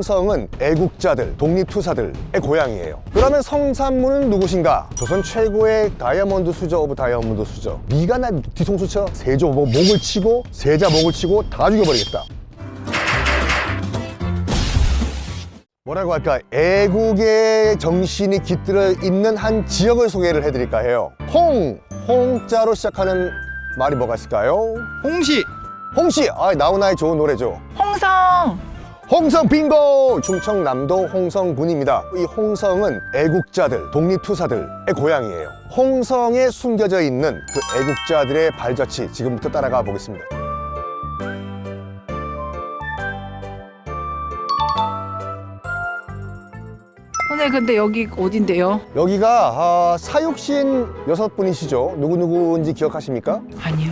홍성은 애국자들, 독립투사들의 고향이에요. 그러면 성산문은 누구신가? 조선 최고의 다이아몬드 수저 오브 다이아몬드 수저. 네가 나 뒤통수 쳐? 세조 목을 치고, 세자 목을 치고 다 죽여버리겠다. 뭐라고 할까? 애국의 정신이 깃들어 있는 한 지역을 소개를 해드릴까 해요. 홍자로 시작하는 말이 뭐가 있을까요? 홍시. 홍시! 나훈아의 좋은 노래죠. 홍성 빙고! 충청남도 홍성군입니다. 이 홍성은 애국자들, 독립투사들의 고향이에요. 홍성에 숨겨져 있는 그 애국자들의 발자취, 지금부터 따라가 보겠습니다. 선생님, 근데 여기 어딘데요? 여기가 사육신 6분이시죠. 누구누구인지 기억하십니까? 아니요.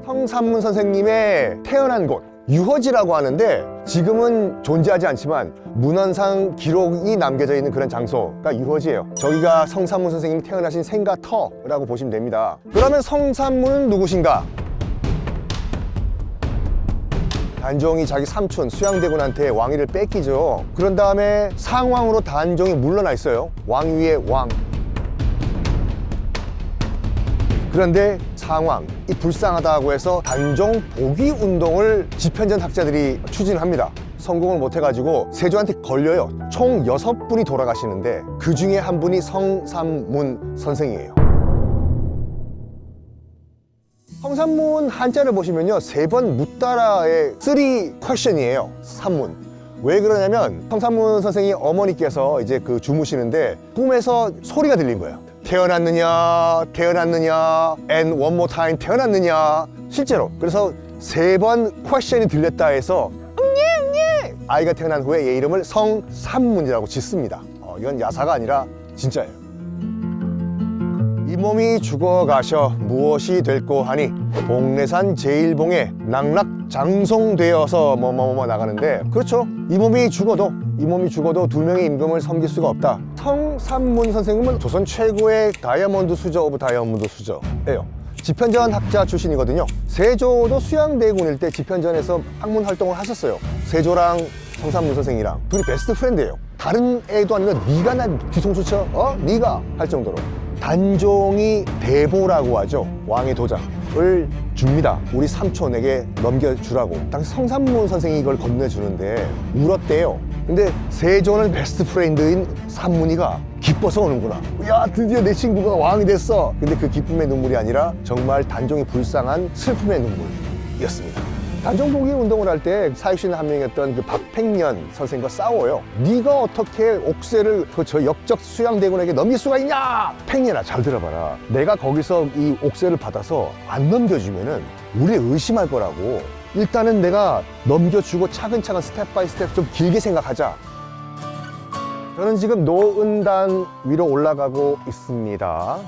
성산문 선생님의 태어난 곳, 유허지라고 하는데 지금은 존재하지 않지만 문헌상 기록이 남겨져 있는 그런 장소가 유허지예요. 저기가 성산문 선생님이 태어나신 생가터라고 보시면 됩니다. 그러면 성산문은 누구신가? 단종이 자기 삼촌 수양대군한테 왕위를 뺏기죠. 그런 다음에 상왕으로 단종이 물러나 있어요. 왕 위에 왕. 그런데 상황이 불쌍하다고 해서 단종 복위 운동을 집현전 학자들이 추진합니다. 성공을 못해가지고 세조한테 걸려요. 총 6분이 돌아가시는데 그 중에 한 분이 성산문 선생이에요. 성산문 한자를 보시면요, 3번 묻다라의 3 퀘션이에요. 산문. 왜 그러냐면 성산문 선생이 어머니께서 이제 그 주무시는데 꿈에서 소리가 들린 거예요. 태어났느냐, and one more time, 태어났느냐. 실제로. 그래서 3번 퀘션이 들렸다 해서 아이가 태어난 후에 얘 이름을 성산문이라고 짓습니다. 이건 야사가 아니라 진짜예요. 이 몸이 죽어가셔 무엇이 될꼬 하니 복례산 제일봉에 낙락장송되어서 뭐뭐뭐 나가는데, 그렇죠. 이 몸이 죽어도 2명의 임금을 섬길 수가 없다. 성산문 선생님은 조선 최고의 다이아몬드 수저 오브 다이아몬드 수저예요. 집현전 학자 출신이거든요. 세조도 수양대군일 때 집현전에서 학문 활동을 하셨어요. 세조랑 성산문 선생이랑 둘이 베스트 프렌드예요. 다른 애도 아니면 네가 나 뒤통수 쳐? 네가 할 정도로. 단종이 대보라고 하죠. 왕의 도장을 줍니다. 우리 삼촌에게 넘겨주라고. 당시 성산문 선생이 이걸 건네주는데 울었대요. 근데 세조는 베스트 프렌드인 산문이가 기뻐서 오는구나. 야, 드디어 내 친구가 왕이 됐어. 근데 그 기쁨의 눈물이 아니라 정말 단종이 불쌍한 슬픔의 눈물이었습니다. 단종 복위 운동을 할 때 사육신 한 명이었던 그 박팽년 선생과 싸워요. 네가 어떻게 옥새를 저 역적 수양대군에게 넘길 수가 있냐? 팽년아, 잘 들어봐라. 내가 거기서 이 옥새를 받아서 안 넘겨주면은 우리 의심할 거라고. 일단은 내가 넘겨주고 차근차근 스텝 바이 스텝 좀 길게 생각하자. 저는 지금 노은단 위로 올라가고 있습니다.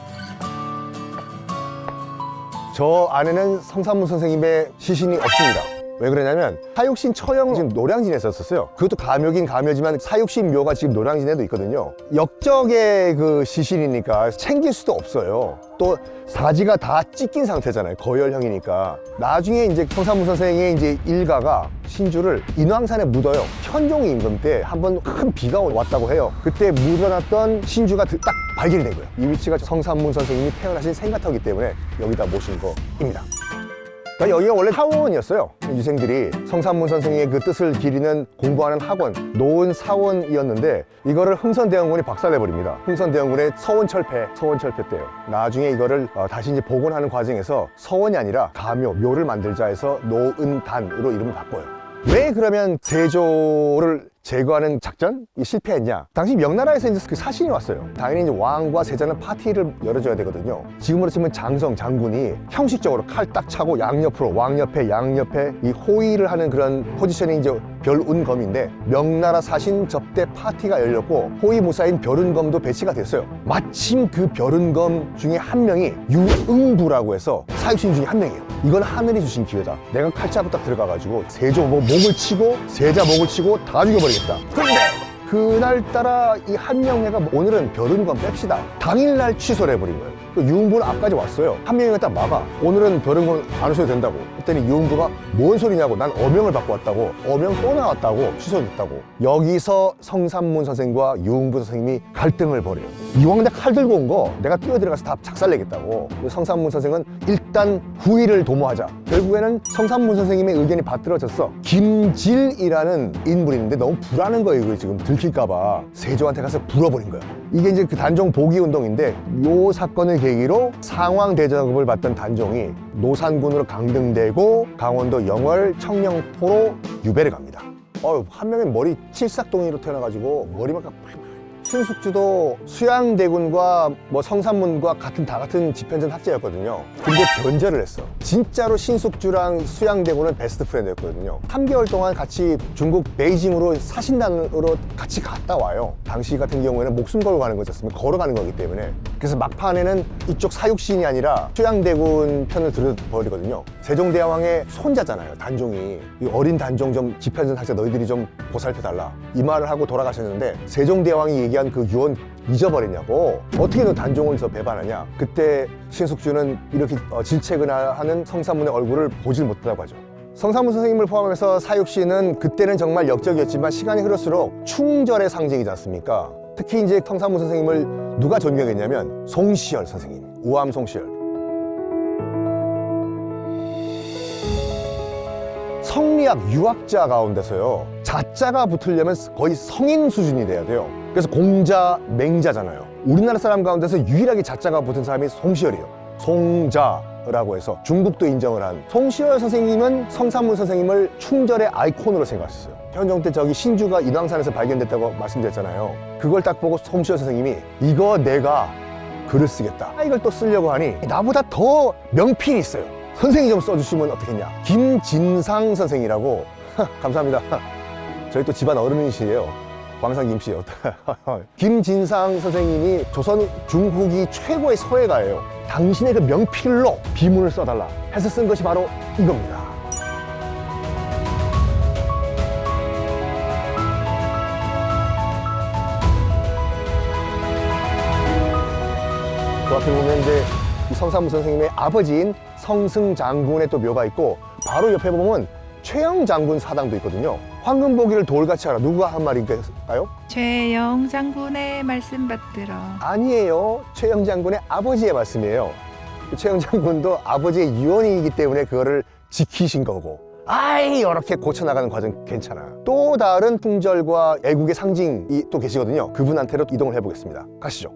저 안에는 성산문 선생님의 시신이 없습니다. 왜 그러냐면 사육신 처형 지금 노량진에 있었어요. 그것도 감묘긴 감묘지만 사육신 묘가 지금 노량진에도 있거든요. 역적의 그 시신이니까 챙길 수도 없어요. 또 사지가 다 찢긴 상태잖아요. 거열형이니까. 나중에 이제 성산문 선생의 이제 일가가 신주를 인왕산에 묻어요. 현종 임금 때 한번 큰 비가 왔다고 해요. 그때 묻어놨던 신주가 딱 발견이 된 거예요. 이 위치가 성산문 선생님이 태어나신 생가터기 때문에 여기다 모신 거입니다. 그러니까 여기가 원래 사원이었어요. 유생들이 성산문 선생의 그 뜻을 기리는 공부하는 학원, 노은 사원이었는데 이거를 흥선대원군이 박살내버립니다. 흥선대원군의 서원철폐 때요. 나중에 이거를 다시 이제 복원하는 과정에서 서원이 아니라 가묘, 묘를 만들자 해서 노은단으로 이름을 바꿔요. 왜 그러면 세조를 제거하는 작전이 실패했냐? 당시 명나라에서 이제 그 사신이 왔어요. 당연히 이제 왕과 세자는 파티를 열어줘야 되거든요. 지금으로 치면 장성 장군이 형식적으로 칼 딱 차고 양옆으로 왕 옆에 양 옆에 이 호위를 하는 그런 포지션이 이제 별운검인데, 명나라 사신 접대 파티가 열렸고 호위무사인 별운검도 배치가 됐어요. 마침 그 별운검 중에 한 명이 유응부라고 해서 사육신 중에 한 명이에요. 이건 하늘이 주신 기회다. 내가 칼자루 딱 들어가가지고 세조 목을 치고 세자 목을 치고 다 죽여버리겠다. 근데 그날따라 이 한명회가 오늘은 별운검 뺍시다. 당일날 취소를 해버린 거예요. 그 유흥부는 앞까지 왔어요. 한 명이 딱 막아. 오늘은 별은군 안 오셔도 된다고. 그랬더니 유흥부가 뭔 소리냐고. 난 어명을 받고 왔다고. 어명 또 나왔다고. 취소됐다고. 여기서 성산문 선생과 유흥부 선생님이 갈등을 벌여요. 이왕 내가 칼 들고 온 거 내가 뛰어들어가서 다 작살내겠다고. 성산문 선생은 일단 후위를 도모하자. 결국에는 성산문 선생님의 의견이 받들어졌어. 김질이라는 인물이 있는데 너무 불안한 거예요. 이거 지금 들킬까봐. 세조한테 가서 불어버린 거야. 이게 이제 그 단종 복위 운동인데 요 사건을 계기로 상황 대접을 받던 단종이 노산군으로 강등되고 강원도 영월 청령포로 유배를 갑니다. 한 명의 머리 칠삭동이로 태어나가지고 머리만 신숙주도 수양대군과 뭐 성산문과 다 같은 집현전 학자였거든요. 근데 변절을 했어. 진짜로 신숙주랑 수양대군은 베스트 프렌드였거든요. 3개월 동안 같이 중국 베이징으로 사신단으로 같이 갔다 와요. 당시 같은 경우에는 목숨 걸고 가는 거였으면 걸어가는 거기 때문에. 그래서 막판에는 이쪽 사육신이 아니라 수양대군 편을 들어버리거든요. 세종대왕의 손자잖아요, 단종이. 이 어린 단종 좀 집현전 학자 너희들이 좀 보살펴달라. 이 말을 하고 돌아가셨는데 세종대왕이 얘기한 그 유언 잊어버렸냐고. 어떻게 너 단종을 더 배반하냐. 그때 신숙주는 이렇게 질책을 하는 성산문의 얼굴을 보질 못하다고 하죠. 성산문 선생님을 포함해서 사육신은 그때는 정말 역적이었지만 시간이 흐를수록 충절의 상징이지 않습니까? 특히 이제 성산문 선생님을 누가 존경했냐면 송시열 선생님, 우암 송시열. 성리학 유학자 가운데서요, 자자가 붙으려면 거의 성인 수준이 돼야 돼요. 그래서 공자, 맹자잖아요. 우리나라 사람 가운데서 유일하게 자자가 붙은 사람이 송시열이에요. 송자라고 해서 중국도 인정을 한 송시열 선생님은 성산문 선생님을 충절의 아이콘으로 생각했어요. 현종 때 저기 신주가 인왕산에서 발견됐다고 말씀드렸잖아요. 그걸 딱 보고 송시열 선생님이 이거 내가 글을 쓰겠다. 이걸 또 쓰려고 하니 나보다 더 명필이 있어요. 선생님 좀 써주시면 어떻겠냐. 김진상 선생이라고. 감사합니다. 저희 또 집안 어른이시에요. 광산 김씨. 김진상 선생님이 조선 중후기 최고의 서예가예요. 당신의 그 명필로 비문을 써달라 해서 쓴 것이 바로 이겁니다. 그 앞에 보면 이제 이 성산문 선생님의 아버지인 성승 장군의 또 묘가 있고, 바로 옆에 보면 최영 장군 사당도 있거든요. 황금보기를 돌같이 하라. 누가 한 말인가요? 최영 장군의 말씀 받들어. 아니에요. 최영 장군의 아버지의 말씀이에요. 최영 장군도 아버지의 유언이기 때문에 그거를 지키신 거고. 이렇게 고쳐나가는 과정 괜찮아. 또 다른 풍절과 애국의 상징이 또 계시거든요. 그분한테로 이동을 해보겠습니다. 가시죠.